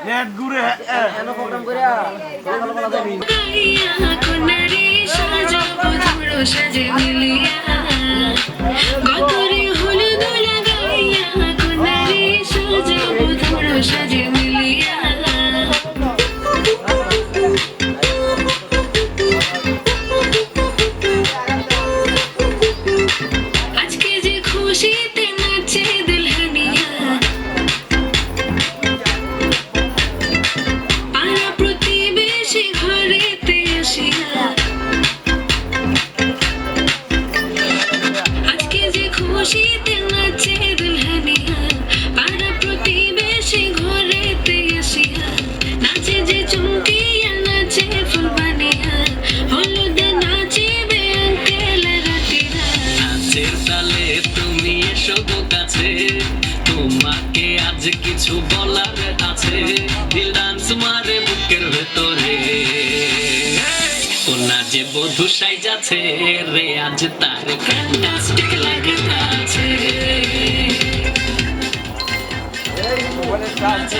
net ঘুরে এনো programme করে কলকাতা যাবি কোনারে সাজাবো ধরো সাজে মিলিয়া গতরে হলুদ লাগাইয়া কোনারে সাজাবো ধরো সাজে মিলিয়া আজকে যে খুশিতে নাচে দুলহানিয়া পাড়া প্রতিবেশী ঘরেতে আসিয়া আজকে যে খুশিতে নাচে দুলহানিয়া পাড়া প্রতিবেশী ঘরেতে আসিয়া নাচে যে চুমকিয়া নাচে ফুলবানিয়া হলুদে নাচিবে আঙ্কেল রাতিরা নাচের তালে তুমি এসো গো কাছে তোমাকে আজ কিছু বলার আছে দিল ডান্স মারে বুকের ভেতরে কোনা যে বধূ সাইজাছে রে আজ তার ফ্যান্টাস্টিক লাগতাছে এই মোবাইলে চার্জ